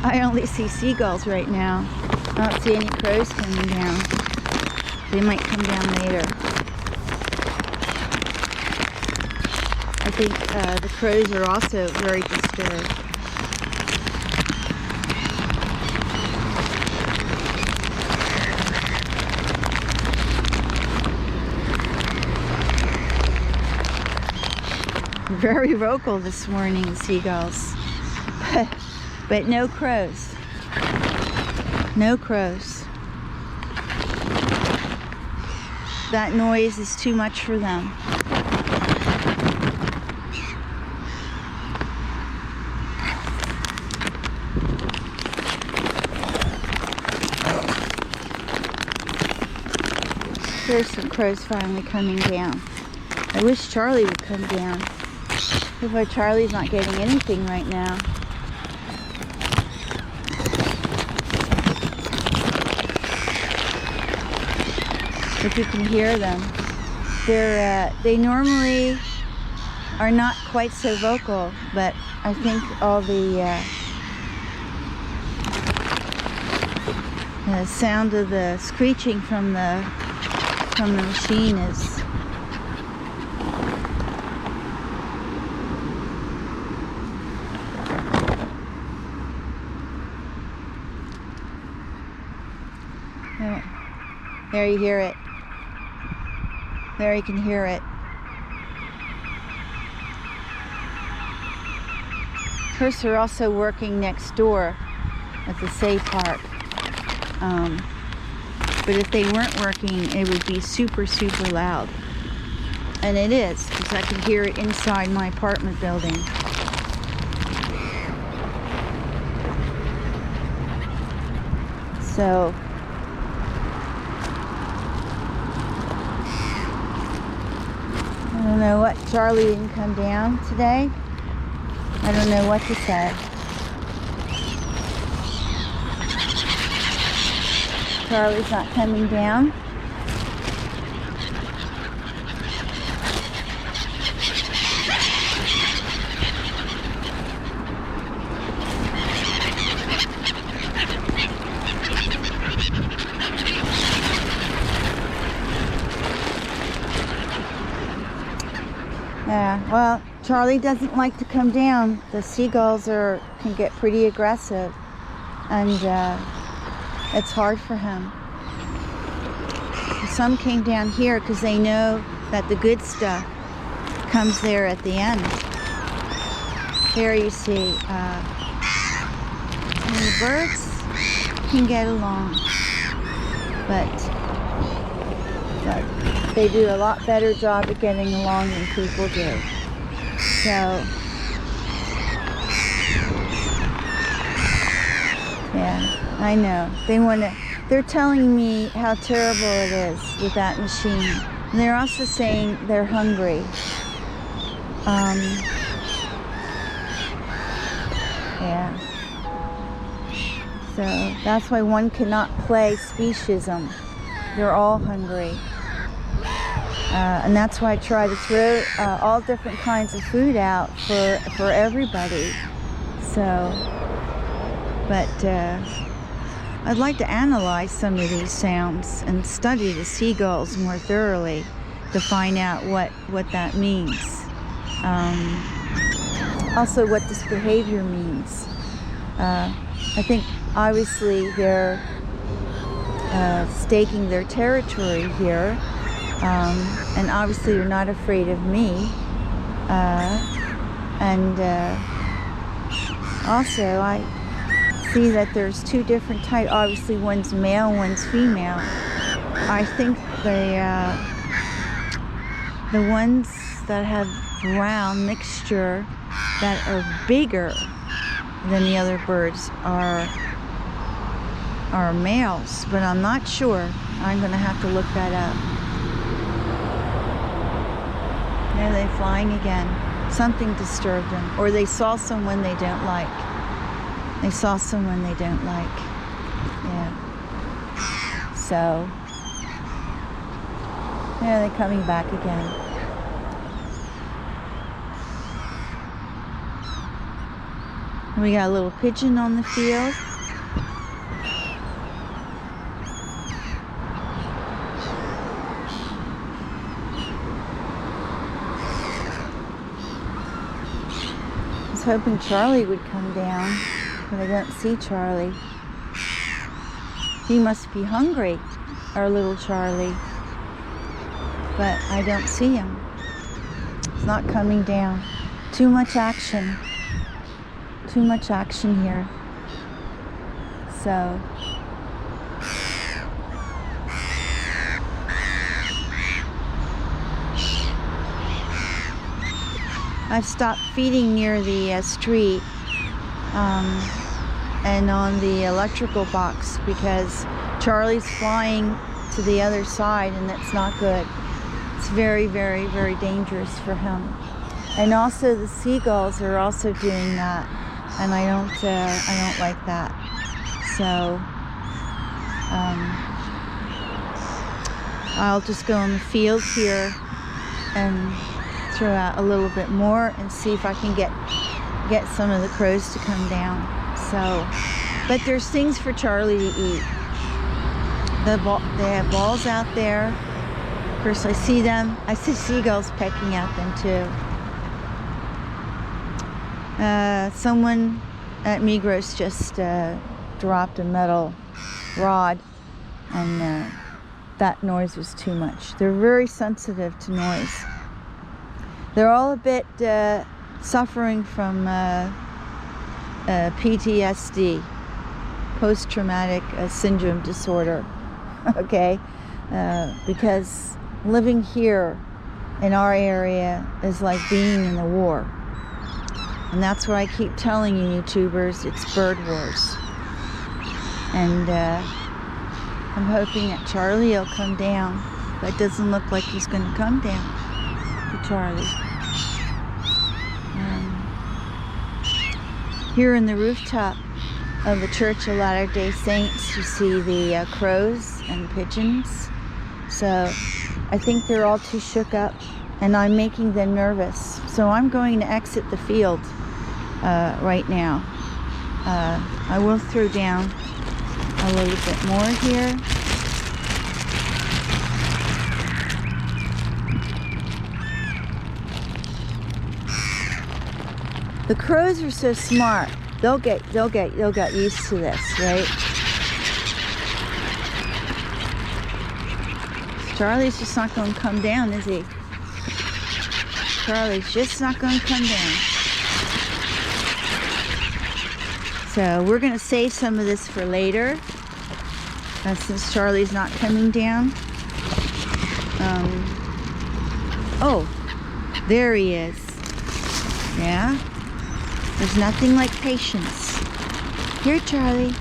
I only see seagulls right now. I don't see any crows coming down. They might come down later. I think the crows are also very disturbed. Very vocal this morning, seagulls. But no crows. No crows. That noise is too much for them. There's some crows finally coming down. I wish Charlie would come down. That's why Charlie's not getting anything right now. If you can hear them, they normally are not quite so vocal, but I think all the sound of the screeching from the machine is there. You hear it. There you can hear it. Of course, they're also working next door at the Say Park. But if they weren't working, it would be super, super loud. And it is, because I can hear it inside my apartment building. So I don't know what, Charlie didn't come down today. I don't know what to say. Charlie's not coming down. Yeah, well, Charlie doesn't like to come down. The seagulls can get pretty aggressive, and it's hard for him. Some came down here because they know that the good stuff comes there at the end. There you see, the birds can get along, but they do a lot better job at getting along than people do. So, yeah, I know. They're telling me how terrible it is with that machine. And they're also saying they're hungry. Yeah. So that's why one cannot play speciesism. They're all hungry. And that's why I try to throw all different kinds of food out for everybody. So, but I'd like to analyze some of these sounds and study the seagulls more thoroughly to find out what that means. Also what this behavior means. I think obviously they're staking their territory here. And obviously you're not afraid of me. Also I see that there's two different types. Obviously one's male, one's female. I think the ones that have brown mixture that are bigger than the other birds are males, but I'm not sure. I'm gonna have to look that up. There they're flying again. Something disturbed them, or they saw someone they don't like. They saw someone they don't like. Yeah. So, yeah, they're coming back again. We got a little pigeon on the field. I was hoping Charlie would come down, but I don't see Charlie. He must be hungry, our little Charlie. But I don't see him. It's not coming down. Too much action. Too much action here. So I've stopped feeding near the street and on the electrical box because Charlie's flying to the other side, and that's not good. It's very, very, very dangerous for him. And also the seagulls are also doing that, and I don't like that. So I'll just go in the field here and throw out a little bit more and see if I can get some of the crows to come down. So, but there's things for Charlie to eat. They have balls out there. Of course, I see them. I see seagulls pecking at them too. Someone at Migros just dropped a metal rod, and that noise was too much. They're very sensitive to noise. They're all a bit suffering from PTSD, post-traumatic syndrome disorder, okay? Because living here in our area is like being in the war. And that's what I keep telling you, YouTubers, it's bird wars. And I'm hoping that Charlie will come down, but it doesn't look like he's going to come down to Charlie. Here in the rooftop of the Church of Latter-day Saints, you see the crows and pigeons. So I think they're all too shook up, and I'm making them nervous. So I'm going to exit the field right now. I will throw down a little bit more here. The crows are so smart. They'll get used to this, right? Charlie's just not going to come down, is he? Charlie's just not going to come down. So we're going to save some of this for later, since Charlie's not coming down. Oh, there he is. Yeah? There's nothing like patience. Here, Charlie.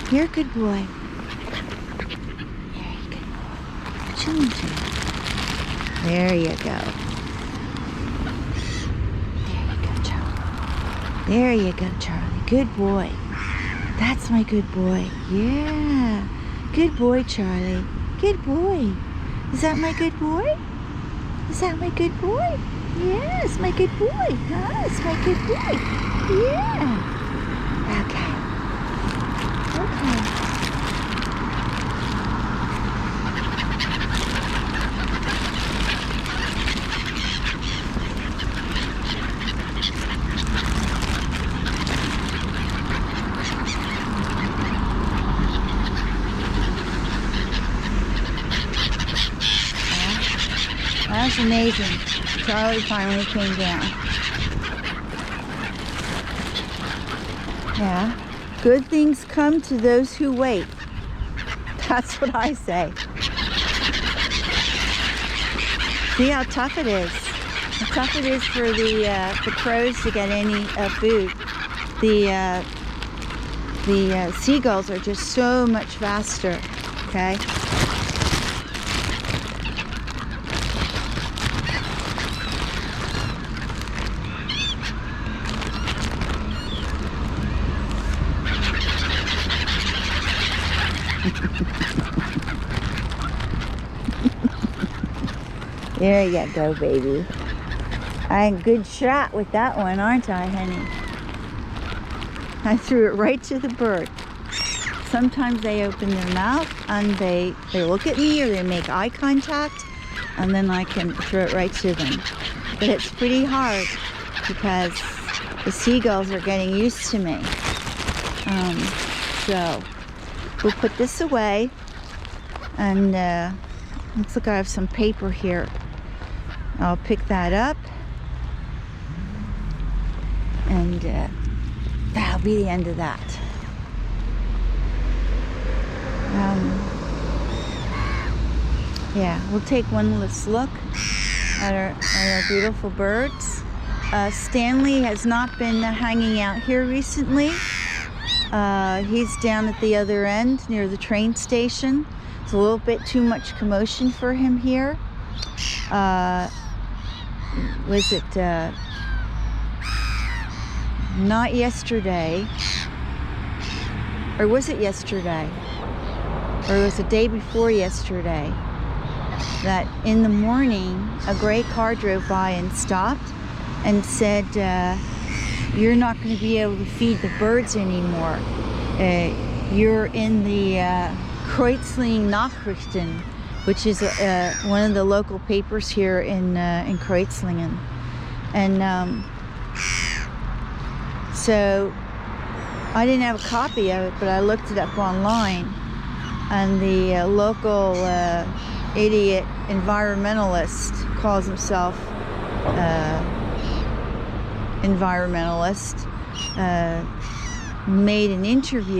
Here, good boy. There you go. Chilling. There you go. There you go, Charlie. There you go, Charlie. Good boy. That's my good boy. Yeah. Good boy, Charlie. Good boy. Is that my good boy? Is that my good boy? Yes, my good boy. Huh? It's my good boy. Yeah. Okay. Okay. That was amazing. Charlie finally came down. Yeah. Good things come to those who wait. That's what I say. See how tough it is. How tough it is for the crows to get any food. The seagulls are just so much faster. Okay. There you go, baby. I'm a good shot with that one, aren't I, honey? I threw it right to the bird. Sometimes they open their mouth and they look at me or they make eye contact, and then I can throw it right to them. But it's pretty hard because the seagulls are getting used to me. So we'll put this away, and looks like I have some paper here. I'll pick that up, and that'll be the end of that. Yeah, we'll take one last look at our beautiful birds. Stanley has not been hanging out here recently. He's down at the other end near the train station. It's a little bit too much commotion for him here. Was it not yesterday? Or was it yesterday? Or it was the day before yesterday, that in the morning a gray car drove by and stopped and said, you're not going to be able to feed the birds anymore. You're in the Kreuzlingen Nachrichten, which is one of the local papers here in Kreuzlingen. And so I didn't have a copy of it, but I looked it up online. And the local idiot environmentalist, calls himself environmentalist, made an interview